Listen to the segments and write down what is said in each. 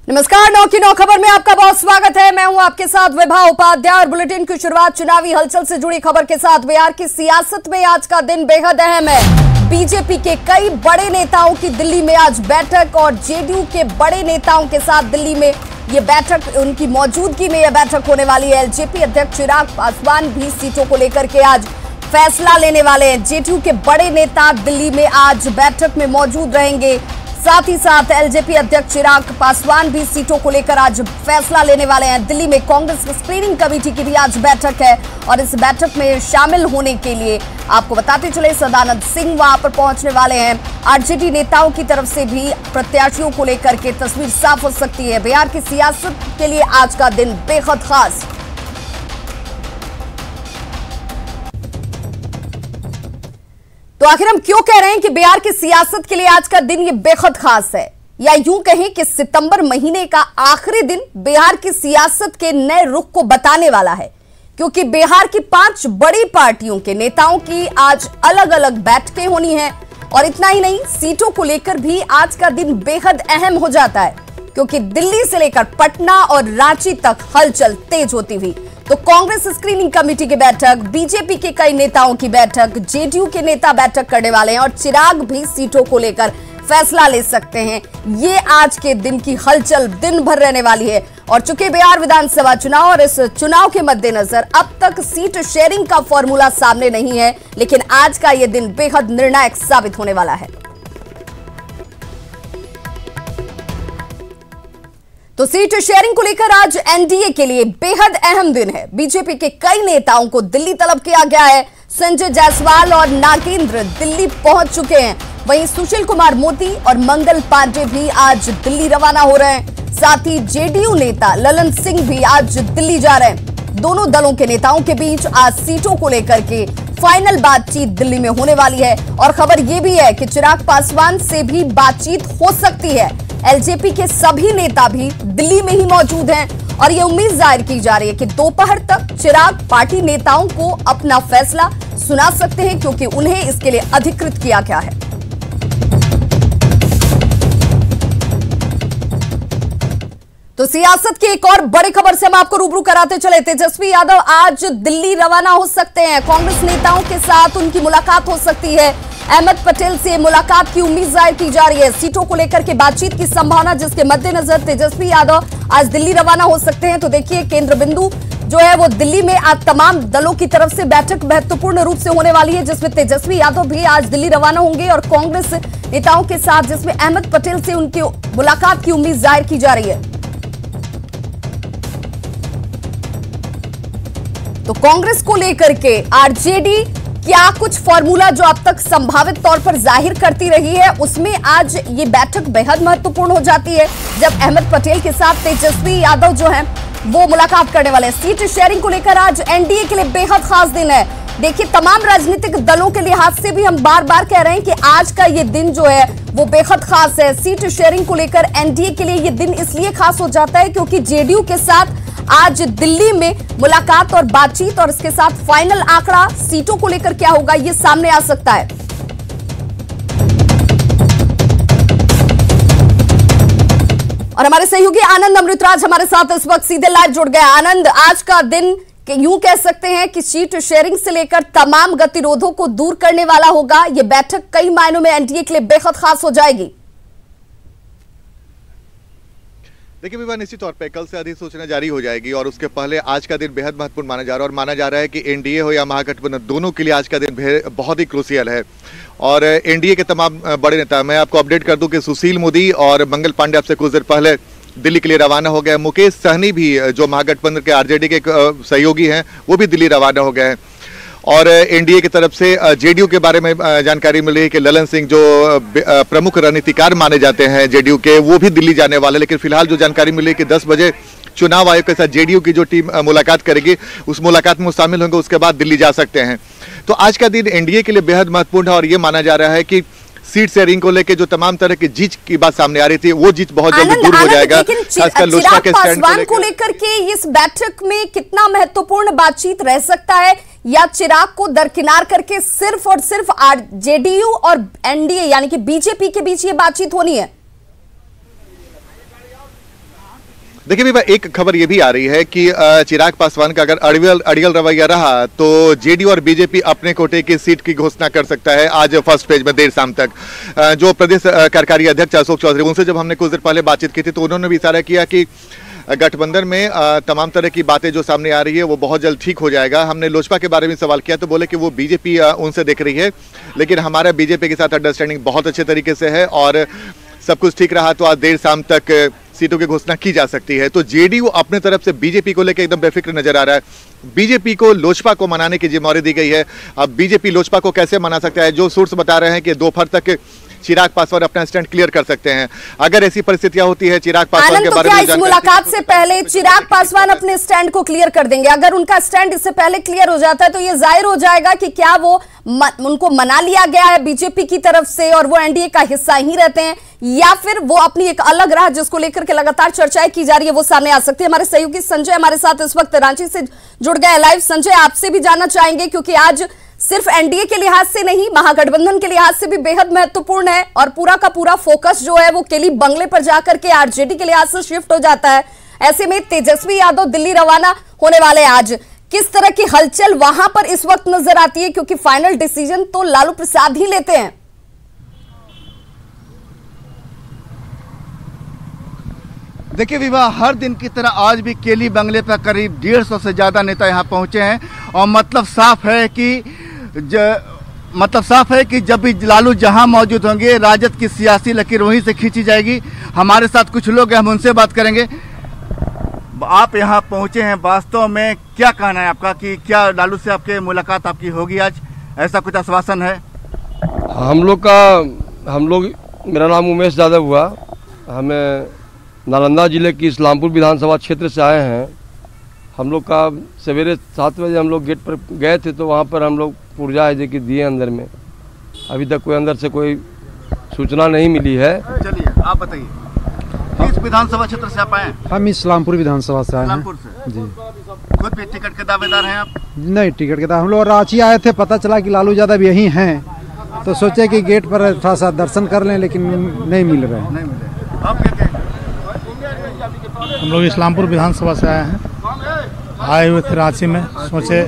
नमस्कार, 9 की 9 खबर में आपका बहुत स्वागत है। मैं हूं आपके साथ विभा उपाध्याय और बुलेटिन की शुरुआत चुनावी हलचल से जुड़ी खबर के साथ। बिहार की सियासत में आज का दिन बेहद अहम है। बीजेपी के कई बड़े नेताओं की दिल्ली में आज बैठक और जेडीयू के बड़े नेताओं के साथ दिल्ली में ये बैठक, उनकी मौजूदगी में यह बैठक होने वाली है। एलजेपी अध्यक्ष चिराग पासवान भी सीटों को लेकर के आज फैसला लेने वाले हैं। जेडीयू के बड़े नेता दिल्ली में आज बैठक में मौजूद रहेंगे। साथ ही साथ एलजेपी अध्यक्ष चिराग पासवान भी सीटों को लेकर आज फैसला लेने वाले हैं। दिल्ली में कांग्रेस स्क्रीनिंग कमेटी की भी आज बैठक है और इस बैठक में शामिल होने के लिए आपको बताते चले सदानंद सिंह वहां पर पहुंचने वाले हैं। आरजेडी नेताओं की तरफ से भी प्रत्याशियों को लेकर के तस्वीर साफ हो सकती है। बिहार की सियासत के लिए आज का दिन बेहद खास। तो आखिर हम क्यों कह रहे हैं कि बिहार की सियासत के लिए आज का दिन ये बेहद खास है, या यूं कहें कि सितंबर महीने का आखिरी दिन बिहार की सियासत के नए रुख को बताने वाला है, क्योंकि बिहार की 5 बड़ी पार्टियों के नेताओं की आज अलग अलग बैठकें होनी है। और इतना ही नहीं, सीटों को लेकर भी आज का दिन बेहद अहम हो जाता है, क्योंकि दिल्ली से लेकर पटना और रांची तक हलचल तेज होती हुई। तो कांग्रेस स्क्रीनिंग कमेटी की बैठक, बीजेपी के कई नेताओं की बैठक, जेडीयू के नेता बैठक करने वाले हैं और चिराग भी सीटों को लेकर फैसला ले सकते हैं। ये आज के दिन की हलचल दिन भर रहने वाली है। और चूंकि बिहार विधानसभा चुनाव और इस चुनाव के मद्देनजर अब तक सीट शेयरिंग का फॉर्मूला सामने नहीं है, लेकिन आज का यह दिन बेहद निर्णायक साबित होने वाला है। तो सीट शेयरिंग को लेकर आज एनडीए के लिए बेहद अहम दिन है। बीजेपी के कई नेताओं को दिल्ली तलब किया गया है। संजय जायसवाल और नागेंद्र दिल्ली पहुंच चुके हैं। वहीं सुशील कुमार मोदी और मंगल पांडे भी आज दिल्ली रवाना हो रहे हैं। साथ ही जेडीयू नेता ललन सिंह भी आज दिल्ली जा रहे हैं। दोनों दलों के नेताओं के बीच आज सीटों को लेकर के फाइनल बातचीत दिल्ली में होने वाली है। और खबर यह भी है कि चिराग पासवान से भी बातचीत हो सकती है। एलजेपी के सभी नेता भी दिल्ली में ही मौजूद हैं और यह उम्मीद जाहिर की जा रही है कि दोपहर तक चिराग पार्टी नेताओं को अपना फैसला सुना सकते हैं, क्योंकि उन्हें इसके लिए अधिकृत किया गया है। तो सियासत की एक और बड़ी खबर से हम आपको रूबरू कराते चले। तेजस्वी यादव आज दिल्ली रवाना हो सकते हैं। कांग्रेस नेताओं के साथ उनकी मुलाकात हो सकती है। अहमद पटेल से मुलाकात की उम्मीद जाहिर की जा रही है। सीटों को लेकर के बातचीत की संभावना, जिसके मद्देनजर तेजस्वी यादव आज दिल्ली रवाना हो सकते हैं। तो देखिए, केंद्र बिंदु जो है वो दिल्ली में आज तमाम दलों की तरफ से बैठक महत्वपूर्ण रूप से होने वाली है, जिसमें तेजस्वी यादव भी आज दिल्ली रवाना होंगे और कांग्रेस नेताओं के साथ, जिसमें अहमद पटेल से उनकी मुलाकात की उम्मीद जाहिर की जा रही है। तो कांग्रेस को लेकर के आरजेडी क्या कुछ फॉर्मूला जो अब तक संभावित तौर पर जाहिर करती रही है, उसमें आज ये बैठक बेहद महत्वपूर्ण हो जाती है, जब अहमद पटेल के साथ तेजस्वी यादव जो हैं वो मुलाकात करने वाले हैं। सीट शेयरिंग को लेकर आज एनडीए के लिए बेहद खास दिन है। देखिए, तमाम राजनीतिक दलों के लिहाज से भी हम बार बार कह रहे हैं कि आज का ये दिन जो है वो बेहद खास है। सीट शेयरिंग को लेकर एनडीए के लिए ये दिन इसलिए खास हो जाता है क्योंकि जेडीयू के साथ आज दिल्ली में मुलाकात और बातचीत और इसके साथ फाइनल आंकड़ा सीटों को लेकर क्या होगा, ये सामने आ सकता है। और हमारे सहयोगी आनंद अमृतराज हमारे साथ इस वक्त सीधे लाइव जुड़ गए। आनंद, आज का दिन यूं कह सकते हैं कि सीट शेयरिंग से लेकर तमाम गतिरोधों को दूर करने वाला होगा। यह बैठक कई मायनों में एनडीए के लिए बेहद खास हो जाएगी। देखिए विवाह, निश्चित तौर पे कल से अधिसूचना जारी हो जाएगी और उसके पहले आज का दिन बेहद महत्वपूर्ण माना जा रहा है। और माना जा रहा है कि एनडीए हो या महागठबंधन, दोनों के लिए आज का दिन बहुत ही क्रूशियल है। और एनडीए के तमाम बड़े नेता, मैं आपको अपडेट कर दूं कि सुशील मोदी और मंगल पांडे आपसे कुछ देर पहले दिल्ली के लिए रवाना हो गए। मुकेश सहनी भी, जो महागठबंधन के आरजेडी के सहयोगी हैं, वो भी दिल्ली रवाना हो गए हैं। और एनडीए की तरफ से जेडीयू के बारे में जानकारी मिली है कि ललन सिंह, जो प्रमुख रणनीतिकार माने जाते हैं जेडीयू के, वो भी दिल्ली जाने वाले। लेकिन फिलहाल जो जानकारी मिली है कि 10 बजे चुनाव आयोग के साथ जेडीयू की जो टीम मुलाकात करेगी, उस मुलाकात में वो शामिल होंगे, उसके बाद दिल्ली जा सकते हैं। तो आज का दिन एनडीए के लिए बेहद महत्वपूर्ण है और ये माना जा रहा है कि सीट शेयरिंग को लेकर जो तमाम तरह की जीत की बात सामने आ रही थी, वो जीत बहुत जल्दी दूर हो जाएगा। खासकर लोजपा के स्टैंड को लेकर के इस बैठक में कितना महत्वपूर्ण बातचीत रह सकता है, या चिराग को दरकिनार करके सिर्फ और सिर्फ जेडीयू और एनडीए यानी कि बीजेपी के बीच ये बातचीत होनी है? देखिए विभा, एक खबर ये भी आ रही है कि चिराग पासवान का अगर अड़ियल रवैया रहा तो जेडीयू और बीजेपी अपने कोटे की सीट की घोषणा कर सकता है आज फर्स्ट पेज में देर शाम तक। जो प्रदेश कार्यकारी अध्यक्ष अशोक चौधरी, उनसे जब हमने कुछ देर पहले बातचीत की थी तो उन्होंने भी इशारा किया कि गठबंधन में तमाम तरह की बातें जो सामने आ रही है वो बहुत जल्द ठीक हो जाएगा। हमने लोजपा के बारे में सवाल किया तो बोले कि वो बीजेपी उनसे देख रही है, लेकिन हमारा बीजेपी के साथ अंडरस्टैंडिंग बहुत अच्छे तरीके से है और सब कुछ ठीक रहा तो आज देर शाम तक सीटों की घोषणा की जा सकती है। तो जेडीयू अपने तरफ से बीजेपी को लेकर एकदम बेफिक्र नजर आ रहा है। बीजेपी को लोजपा को मनाने की जिम्मेदारी दी गई है। अब बीजेपी लोजपा को कैसे मना सकता है? जो सोर्स बता रहे हैं कि दोपहर तक चिराग पासवान अपना स्टैंड क्लियर कर सकते हैं। अगर ऐसी परिस्थितियां होती है चिराग पासवान के बारे में इस मुलाकात से पहले चिराग पासवान अपने स्टैंड को क्लियर कर देंगे? अगर उनका स्टैंड इससे पहले क्लियर हो जाता है तो ये जाहिर हो जाएगा कि क्या वो उनको मना लिया गया है बीजेपी की तरफ से और वो एनडीए का हिस्सा ही रहते हैं, या फिर वो अपनी एक अलग राह जिसको लेकर के लगातार चर्चाएं की जा रही है वो सामने आ सकती है। हमारे सहयोगी संजय हमारे साथ इस वक्त रांची से जुड़ गए लाइव। संजय, आपसे भी जानना चाहेंगे क्योंकि आज सिर्फ एनडीए के लिहाज से नहीं, महागठबंधन के लिहाज से भी बेहद महत्वपूर्ण है और पूरा का पूरा फोकस जो है वो केली बंगले पर जाकर के आरजेडी के लिहाज से शिफ्ट हो जाता है। ऐसे में तेजस्वी यादव दिल्ली रवाना होने वाले आज किस तरह की हलचल वहां पर इस वक्त नजर आती है, क्योंकि फाइनल डिसीजन तो लालू प्रसाद ही लेते हैं। देखिए विवाह, हर दिन की तरह आज भी केली बंगले पर करीब 150 से ज्यादा नेता यहां पहुंचे हैं और मतलब साफ है कि जब भी लालू जहां मौजूद होंगे राजद की सियासी लकीर वहीं से खींची जाएगी। हमारे साथ कुछ लोग हैं, हम उनसे बात करेंगे। आप यहां पहुंचे हैं, वास्तव में क्या कहना है आपका कि क्या लालू से आपके मुलाकात आपकी होगी आज, ऐसा कुछ आश्वासन है? मेरा नाम उमेश यादव हुआ। हमें नालंदा जिले की इस्लामपुर विधानसभा क्षेत्र से आए हैं। हम लोग का सवेरे 7 बजे हम लोग गेट पर गए थे तो वहाँ पर हम लोग पुर्जा है जो कि दिए अंदर में। अभी तक कोई अंदर से कोई सूचना नहीं मिली है। चलिए आप बताइए, किस विधानसभा क्षेत्र से आप आए हैं? हम इस्लामपुर विधानसभा से आए हैं। इस्लामपुर से जी। खुद भी टिकट के दावेदार हैं आप? नहीं, टिकट के दावेदार हम लोग रांची आए थे, पता चला कि लालू यादव यहीं हैं तो सोचे कि गेट पर थोड़ा सा दर्शन कर लें, लेकिन नहीं मिल रहे हैं। नहीं मिले। आप क्या कहें? हम लोग इस्लामपुर विधानसभा से आए हैं, आए हुए थे रांची में, सोचे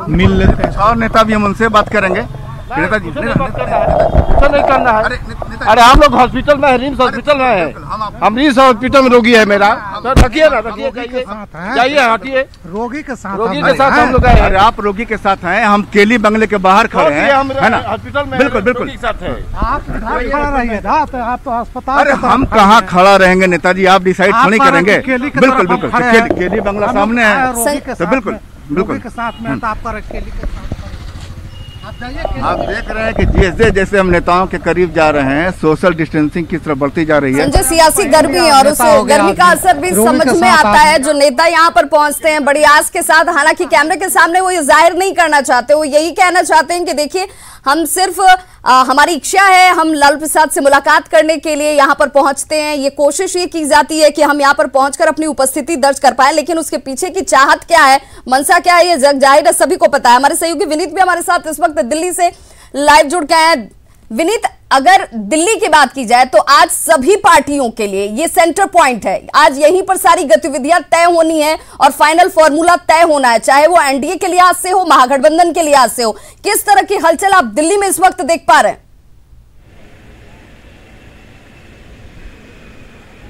मिल लेते हैं। और नेता भी हम उनसे बात करेंगे। नेता जी नहीं करना है। अरे हम लोग हॉस्पिटल में, रिम्स हॉस्पिटल में है। हम रिम्स हॉस्पिटल में रोगी है मेरा, तो रखिए ना, रखिए, जाइए, हटिए। रोगी के साथ हम लोग आए। अरे आप रोगी के साथ हैं, हम केली बंगले के बाहर खड़े हैं, है ना? हॉस्पिटल में बिल्कुल बिल्कुल। आप खड़ा रहिए, आप तो अस्पताल। अरे हम कहाँ खड़ा रहेंगे नेताजी, आप डिसाइड नहीं करेंगे। बिल्कुल बिल्कुल, केली बंगला सामने है तो बिल्कुल बिल्कुल के साथ में आपका केली के साथ। आप देख रहे हैं कि जैसे हम नेताओं के करीब जा रहे हैं, सोशल डिस्टेंसिंग की तरफ बढ़ती जा रही है। संजय, सियासी गर्मी और उस गर्मी का असर भी समझ में आता है। जो नेता यहाँ पर पहुंचते हैं बड़ी आस के साथ, हालांकि कैमरे के सामने वो ये जाहिर नहीं करना चाहते, वो यही कहना चाहते हैं कि देखिए हम सिर्फ हमारी इच्छा है, हम लालू प्रसाद से मुलाकात करने के लिए यहाँ पर पहुंचते हैं। ये कोशिश ये की जाती है कि हम यहाँ पर पहुंचकर अपनी उपस्थिति दर्ज कर पाए, लेकिन उसके पीछे की चाहत क्या है, मनसा क्या है, ये जग जाहिर है, सभी को पता है। हमारे सहयोगी विनीत भी हमारे साथ इस वक्त दिल्ली से लाइव जुड़ गए हैं। विनीत, अगर दिल्ली की बात की जाए तो आज सभी पार्टियों के लिए ये सेंटर पॉइंट है। आज यहीं पर सारी गतिविधियां तय होनी है और फाइनल फॉर्मूला तय होना है, चाहे वो एनडीए के लिहाज से हो, महागठबंधन के लिहाज से हो। किस तरह की हलचल आप दिल्ली में इस वक्त देख पा रहे हैं?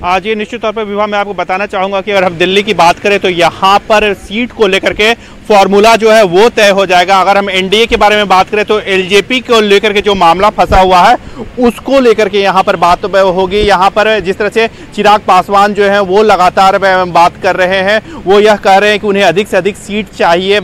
आज ये निश्चित तौर पर विवाह मैं आपको बताना चाहूंगा कि अगर हम दिल्ली की बात करें तो यहाँ पर सीट को लेकर के फॉर्मूला जो है वो तय हो जाएगा। अगर हम एनडीए के बारे में बात करें तो एलजेपी को लेकर के जो मामला फंसा हुआ है उसको लेकर के यहाँ पर बात होगी। यहाँ पर जिस तरह से चिराग पासवान जो है वो लगातार बात कर रहे हैं, वो यह कह रहे हैं कि उन्हें अधिक से अधिक सीट चाहिए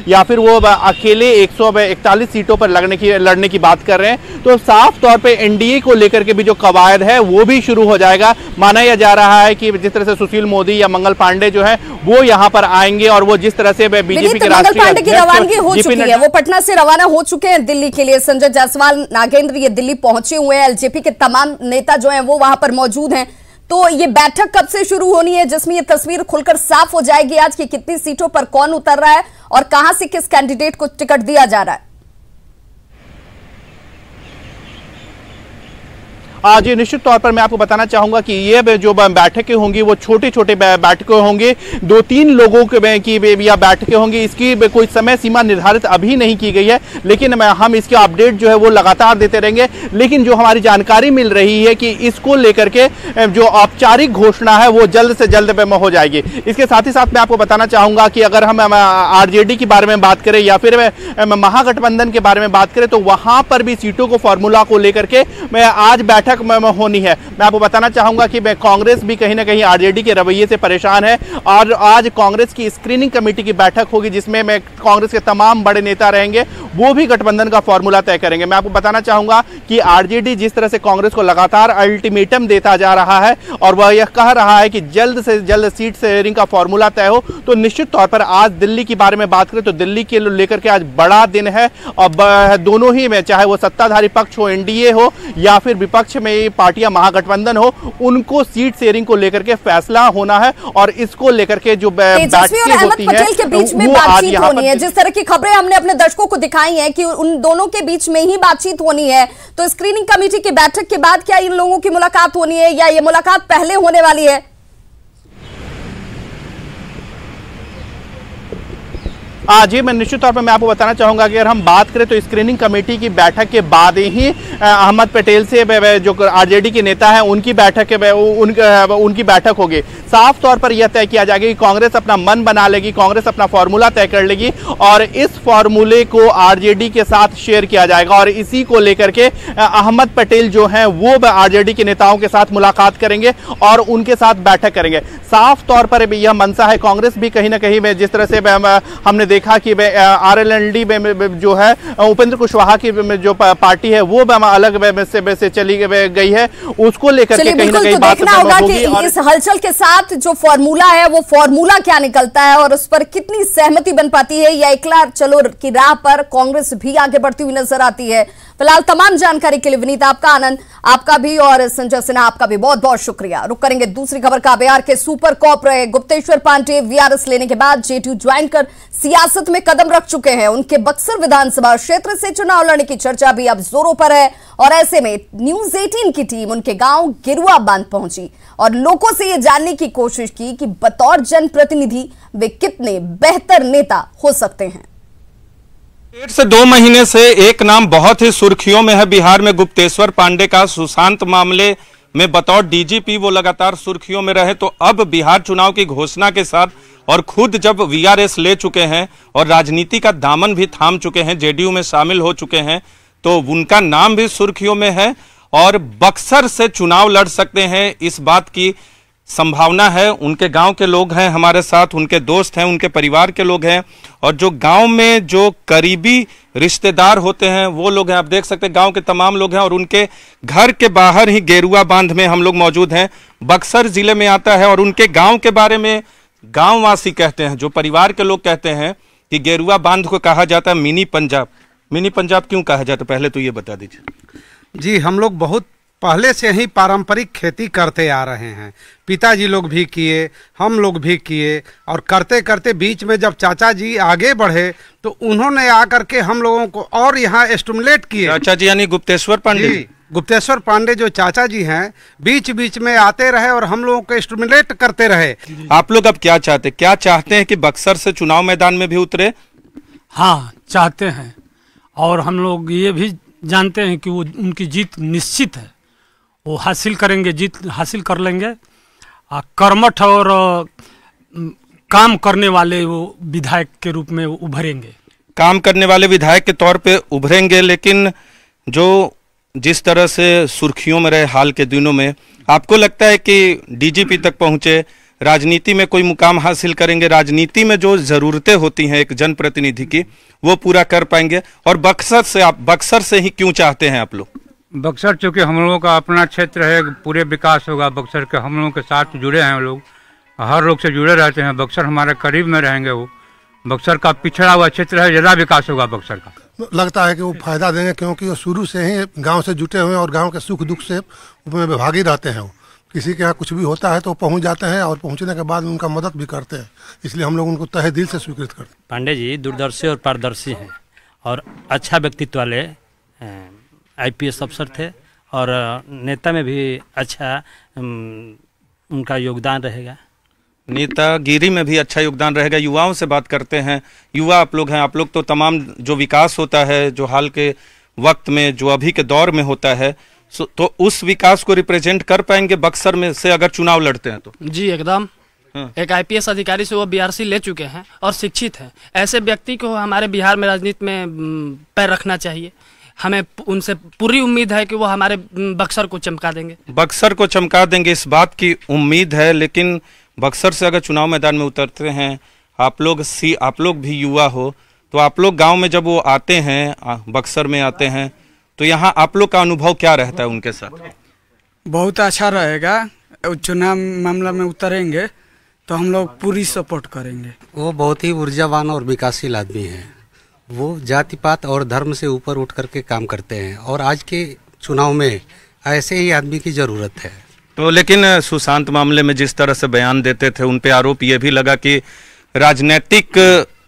या फिर वो अकेले 141 सीटों पर लड़ने की बात कर रहे हैं। तो साफ तौर पर एनडीए को लेकर के भी जो कवायद है वो भी शुरू हो जाएगा। माना यह जा रहा है कि जिस तरह से सुशील मोदी या मंगल पांडे जो है वो यहाँ पर आएंगे और वो जिस तरह से बीजेपी के मंगल पांडे की रवानगी हो चुकी है, वो पटना से रवाना हो चुके हैं दिल्ली के लिए। संजय जायसवाल, नागेंद्र ये दिल्ली पहुंचे हुए हैं, एलजेपी के तमाम नेता जो हैं वो वहां पर मौजूद हैं। तो ये बैठक कब से शुरू होनी है जिसमें ये तस्वीर खुलकर साफ हो जाएगी आज की कितनी सीटों पर कौन उतर रहा है और कहां से किस कैंडिडेट को टिकट दिया जा रहा है? जी निश्चित तौर पर मैं आपको बताना चाहूंगा कि ये जो बैठकें होंगी वो छोटे छोटे बैठकें होंगी, 2-3 लोगों की यह बैठकें होंगी। इसकी कोई समय सीमा निर्धारित अभी नहीं की गई है, लेकिन हम इसके अपडेट जो है वो लगातार देते रहेंगे। लेकिन जो हमारी जानकारी मिल रही है कि इसको लेकर के जो औपचारिक घोषणा है वो जल्द से जल्द हो जाएगी। इसके साथ ही साथ मैं आपको बताना चाहूंगा कि अगर हम आरजेडी के बारे में बात करें या फिर महागठबंधन के बारे में बात करें तो वहां पर भी सीटों को फॉर्मूला को लेकर के आज बैठक होनी है। मैं आपको बताना चाहूंगा कि कांग्रेस भी कहीं ना कहीं आरजेडी के रवैये से परेशान है और आज कांग्रेस की स्क्रीनिंग कमेटी की बैठक होगी जिसमें कांग्रेस के तमाम बड़े नेता रहेंगे, वो भी गठबंधन का फॉर्मूला तय करेंगे। मैं आपको बताना चाहूंगा कि आरजेडी जिस तरह से कांग्रेस को लगातार अल्टीमेटम देता जा रहा है और वह यह कह रहा है कि जल्द से जल्द सीट शेयरिंग का फॉर्मूला तय हो, तो निश्चित तौर पर आज दिल्ली के बारे में बात करें तो दिल्ली के लेकर के आज बड़ा दिन है और दोनों ही में, चाहे वो सत्ताधारी पक्ष हो, एनडीए हो या फिर विपक्ष में पार्टियां महागठबंधन हो, उनको सीट शेयरिंग को लेकर के फैसला होना है और इसको लेकर के जो बैठकें होती है के बीच में बातचीत होनी है। जिस तरह की खबरें हमने अपने दर्शकों को दिखाई हैं कि उन दोनों के बीच में ही बातचीत होनी है, तो स्क्रीनिंग कमेटी की बैठक के बाद क्या इन लोगों की मुलाकात होनी है या ये मुलाकात पहले होने वाली है? जी मैं निश्चित तौर पर मैं आपको बताना चाहूंगा कि अगर हम बात करें तो स्क्रीनिंग कमेटी की बैठक के बाद ही अहमद पटेल से जो आरजेडी के नेता हैं उनकी बैठक उनकी बैठक होगी। साफ तौर पर यह तय किया जाएगा कि कांग्रेस अपना मन बना लेगी, कांग्रेस अपना फॉर्मूला तय कर लेगी और इस फॉर्मूले को आरजेडी के साथ शेयर किया जाएगा और इसी को लेकर के अहमद पटेल जो हैं वो आरजेडी के नेताओं के साथ मुलाकात करेंगे और उनके साथ बैठक करेंगे। साफ तौर पर यह मंशा है कांग्रेस भी कहीं ना कहीं में, जिस तरह से हमने देखा कि आरएलएनडी में जो है उपेंद्र कुशवाहा की जो पार्टी है वो अलग से चली गई है, उसको लेकर के कहीं ना कहीं बात होगा कि इस हलचल के साथ जो फॉर्मूला है वो फॉर्मूला क्या निकलता है और उस पर कितनी सहमति बन पाती है या एकला चलो की राह पर कांग्रेस भी आगे बढ़ती हुई नजर आती है। फिलहाल तमाम जानकारी के लिए विनीत आपका, आनंद आपका भी और संजय सिन्हा आपका भी बहुत बहुत शुक्रिया। रुक करेंगे दूसरी खबर का। बिहार के सुपर कॉप रहे गुप्तेश्वर पांडे वीआरएस लेने के बाद जेडीयू ज्वाइन कर सियासत में कदम रख चुके हैं। उनके बक्सर विधानसभा क्षेत्र से चुनाव लड़ने की चर्चा भी अब जोरों पर है और ऐसे में न्यूज 18 की टीम उनके गांव गिरुआ बांध पहुंची और लोगों से यह जानने की कोशिश की कि बतौर जनप्रतिनिधि वे कितने बेहतर नेता हो सकते हैं। 1 से 2 महीने से एक नाम बहुत ही सुर्खियों में है बिहार में, गुप्तेश्वर पांडे का। सुशांत मामले में बतौर डीजीपी वो लगातार सुर्खियों में रहे, तो अब बिहार चुनाव की घोषणा के साथ और खुद जब वीआरएस ले चुके हैं और राजनीति का दामन भी थाम चुके हैं, जेडीयू में शामिल हो चुके हैं, तो उनका नाम भी सुर्खियों में है और बक्सर से चुनाव लड़ सकते हैं, इस बात की संभावना है। उनके गांव के लोग हैं हमारे साथ, उनके दोस्त हैं, उनके परिवार के लोग हैं और जो गांव में जो करीबी रिश्तेदार होते हैं वो लोग हैं। आप देख सकते हैं गांव के तमाम लोग हैं और उनके घर के बाहर ही गेरुआ बांध में हम लोग मौजूद हैं। बक्सर जिले में आता है और उनके गांव के बारे में गांववासी कहते हैं, जो परिवार के लोग कहते हैं कि गेरुआ बांध को कहा जाता है मिनी पंजाब। मिनी पंजाब क्यों कहा जाता है, पहले तो ये बता दीजिए। जी, हम लोग बहुत पहले से ही पारंपरिक खेती करते आ रहे हैं। पिताजी लोग भी किए, हम लोग भी किए और करते करते बीच में जब चाचा जी आगे बढ़े तो उन्होंने आकर के हम लोगों को और यहाँ स्टिमुलेट किए। चाचा जी यानी गुप्तेश्वर पांडे? गुप्तेश्वर पांडे जो चाचा जी हैं बीच बीच में आते रहे और हम लोगों को स्टिमुलेट करते रहे। आप लोग अब क्या चाहते हैं कि बक्सर से चुनाव मैदान में भी उतरे? हाँ, चाहते हैं और हम लोग ये भी जानते हैं कि वो उनकी जीत निश्चित है, वो हासिल करेंगे, जीत हासिल कर लेंगे। कर्मठ और काम करने वाले वो विधायक के रूप में उभरेंगे, काम करने वाले विधायक के तौर पे उभरेंगे। लेकिन जो जिस तरह से सुर्खियों में रहे हाल के दिनों में, आपको लगता है कि डीजीपी तक पहुंचे, राजनीति में कोई मुकाम हासिल करेंगे, राजनीति में जो जरूरतें होती हैं एक जनप्रतिनिधि की वो पूरा कर पाएंगे? और बक्सर से ही क्यों चाहते हैं आप लोग? बक्सर चूँकि हम लोगों का अपना क्षेत्र है, पूरे विकास होगा बक्सर के। हम लोगों के साथ जुड़े हैं लोग, हर लोग से जुड़े रहते हैं। बक्सर हमारे करीब में रहेंगे, वो बक्सर का पिछड़ा हुआ क्षेत्र है, ज़्यादा विकास होगा बक्सर का। लगता है कि वो फायदा देंगे क्योंकि वो शुरू से ही गांव से जुटे हुए और गांव के सुख दुख से उसमें विभागी रहते हैं। वो किसी के यहाँ कुछ भी होता है तो पहुँच जाते हैं और पहुँचने के बाद उनका मदद भी करते हैं, इसलिए हम लोग उनको तहे दिल से स्वीकृत करते हैं। पांडे जी दूरदर्शी और पारदर्शी हैं और अच्छा व्यक्तित्व वाले IPS अफसर थे और नेता में भी अच्छा उनका योगदान रहेगा। नेतागिरी में भी अच्छा योगदान रहेगा। युवाओं से बात करते हैं। युवा आप लोग हैं, आप लोग तो तमाम जो विकास होता है जो हाल के वक्त में जो अभी के दौर में होता है तो उस विकास को रिप्रेजेंट कर पाएंगे बक्सर में से अगर चुनाव लड़ते हैं तो? जी एकदम। एक आईपीएस अधिकारी से वो बीआरसी ले चुके हैं और शिक्षित हैं। ऐसे व्यक्ति को हमारे बिहार में राजनीति में पैर रखना चाहिए। हमें उनसे पूरी उम्मीद है कि वो हमारे बक्सर को चमका देंगे। बक्सर को चमका देंगे, इस बात की उम्मीद है। लेकिन बक्सर से अगर चुनाव मैदान में उतरते हैं आप लोग भी युवा हो, तो आप लोग गांव में जब वो आते हैं, बक्सर में आते हैं, तो यहाँ आप लोग का अनुभव क्या रहता है उनके साथ? बहुत अच्छा रहेगा। चुनाव मामला में उतरेंगे तो हम लोग पूरी सपोर्ट करेंगे। वो बहुत ही ऊर्जावान और विकासशील आदमी हैं। वो जाति पात और धर्म से ऊपर उठ करके काम करते हैं और आज के चुनाव में ऐसे ही आदमी की जरूरत है। तो लेकिन सुशांत मामले में जिस तरह से बयान देते थे उन पे आरोप ये भी लगा कि राजनीतिक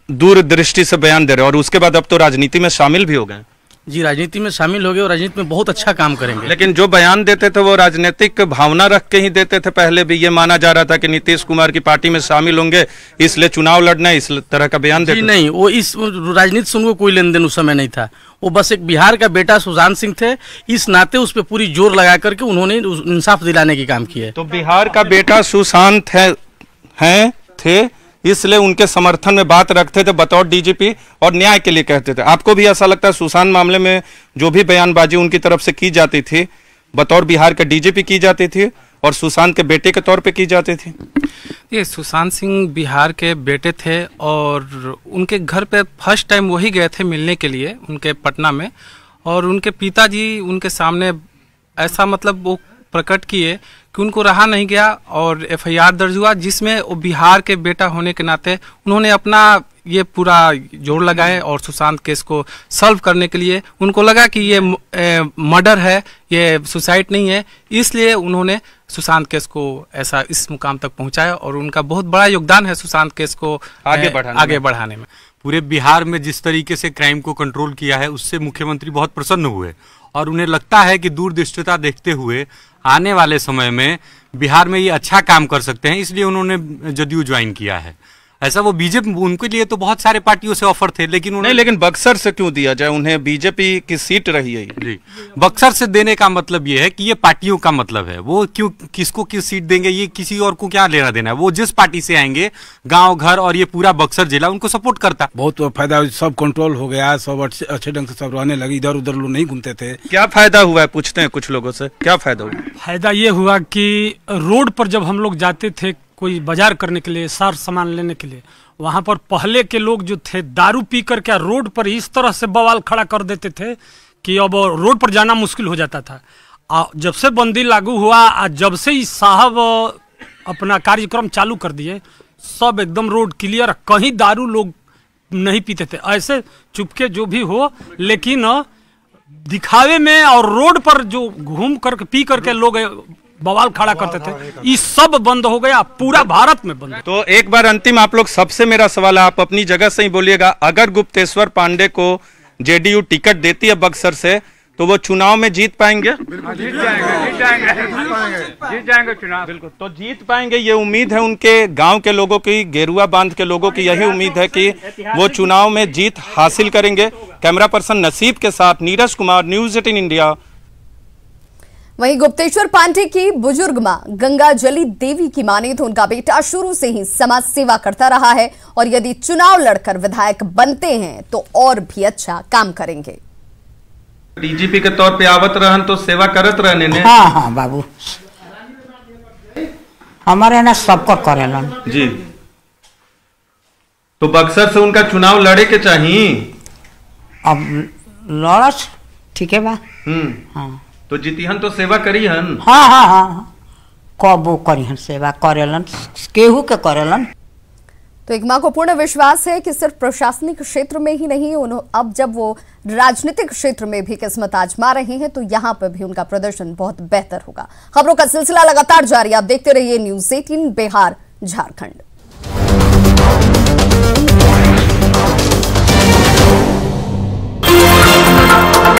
दूरदृष्टि से बयान दे रहे, और उसके बाद अब तो राजनीति में शामिल भी हो गए। जी, राजनीति में शामिल हो गए और राजनीति में बहुत अच्छा काम करेंगे। लेकिन जो बयान देते थे वो राजनीतिक भावना रख के ही देते थे। पहले भी ये माना जा रहा था कि नीतीश कुमार की पार्टी में शामिल होंगे इसलिए चुनाव लड़ना है, इस तरह का बयान देते। नहीं, वो इस राजनीति से उनको कोई लेन देन उस समय नहीं था। वो बस एक बिहार का बेटा सुशांत सिंह थे, इस नाते उस पर पूरी जोर लगा करके उन्होंने इंसाफ दिलाने की काम किया है। तो बिहार का बेटा सुशांत थे इसलिए उनके समर्थन में बात रखते थे बतौर डीजीपी और न्याय के लिए कहते थे। आपको भी ऐसा लगता है सुशांत मामले में जो भी बयानबाजी उनकी तरफ से की जाती थी बतौर बिहार के डीजीपी की जाती थी और सुशांत के बेटे के तौर पे की जाती थी? ये सुशांत सिंह बिहार के बेटे थे और उनके घर पे फर्स्ट टाइम वही गए थे मिलने के लिए उनके पटना में, और उनके पिताजी उनके सामने ऐसा मतलब वो प्रकट किए कि उनको रहा नहीं गया और एफआईआर दर्ज हुआ, जिसमें वो बिहार के बेटा होने के नाते उन्होंने अपना ये पूरा जोर लगाए और सुशांत केस को सॉल्व करने के लिए उनको लगा कि ये मर्डर है, ये सुसाइड नहीं है, इसलिए उन्होंने सुशांत केस को ऐसा इस मुकाम तक पहुंचाया और उनका बहुत बड़ा योगदान है सुशांत केस को आगे बढ़ाने में। पूरे बिहार में जिस तरीके से क्राइम को कंट्रोल किया है उससे मुख्यमंत्री बहुत प्रसन्न हुए और उन्हें लगता है कि दूरदृष्टिता देखते हुए आने वाले समय में बिहार में ये अच्छा काम कर सकते हैं, इसलिए उन्होंने जदयू ज्वाइन किया है। ऐसा वो बीजेपी, उनके लिए तो बहुत सारे पार्टियों से ऑफर थे लेकिन उन्हें लेकिन बक्सर से क्यों दिया जाए? उन्हें बीजेपी की सीट रही है। जी, बक्सर से देने का मतलब ये है कि ये पार्टियों का मतलब है। वो क्यों किसको किस सीट देंगे ये किसी और को क्या लेना देना है। वो जिस पार्टी से आएंगे गांव घर और ये पूरा बक्सर जिला उनको सपोर्ट करता। बहुत फायदा, सब कंट्रोल हो गया, सब अच्छे ढंग से सब रहने लगे, इधर उधर लोग नहीं घूमते थे। क्या फायदा हुआ है पूछते हैं कुछ लोगों से, क्या फायदा हुआ? फायदा ये हुआ कि रोड पर जब हम लोग जाते थे कोई बाजार करने के लिए, सार सामान लेने के लिए, वहां पर पहले के लोग जो थे दारू पी करके रोड पर इस तरह से बवाल खड़ा कर देते थे कि अब रोड पर जाना मुश्किल हो जाता था। जब से बंदी लागू हुआ, जब से इस साहब अपना कार्यक्रम चालू कर दिए, सब एकदम रोड क्लियर, कहीं दारू लोग नहीं पीते थे। ऐसे चुपके जो भी हो, लेकिन दिखावे में और रोड पर जो घूम कर पी करके लोग बवाल खड़ा करते थे, ये सब बंद हो गया, पूरा भारत में बंद। तो एक बार अंतिम आप लोग सबसे मेरा सवाल है, आप अपनी जगह से ही बोलिएगा, अगर गुप्तेश्वर पांडे को जेडीयू टिकट देती है बक्सर से तो वो चुनाव में जीत पाएंगे? जीत जाएंगे चुनाव, बिल्कुल। तो जीत पाएंगे ये उम्मीद है उनके गांव के लोगों की, गेरुआ बांध के लोगों की यही उम्मीद है कि वो चुनाव में जीत हासिल करेंगे। कैमरा पर्सन नसीब के साथ नीरज कुमार, न्यूज़ 18 इंडिया। वहीं गुप्तेश्वर पांडे की बुजुर्ग मां गंगाजली देवी की माने तो उनका बेटा शुरू से ही समाज सेवा करता रहा है और यदि चुनाव लड़कर विधायक बनते हैं तो और भी अच्छा काम करेंगे। डीजीपी के तौर पे आवत रहन तो सेवा करत रहने ने। हाँ बाबू, हमारे ना सबको करेलन जी। तो बक्सर से उनका चुनाव लड़े के चाहिए। अब लड़स ठीक है बा। हाँ, तो जीतीहन तो सेवा करी हन। हाँ, कबो करी हन सेवा, करेलन, केहू के करेलन। तो एक मां को पूर्ण विश्वास है कि सिर्फ प्रशासनिक क्षेत्र में ही नहीं, अब जब वो राजनीतिक क्षेत्र में भी किस्मत आजमा रहे हैं तो यहां पर भी उनका प्रदर्शन बहुत बेहतर होगा। खबरों का सिलसिला लगातार जारी, आप देखते रहिए न्यूज़ 18 बिहार झारखंड।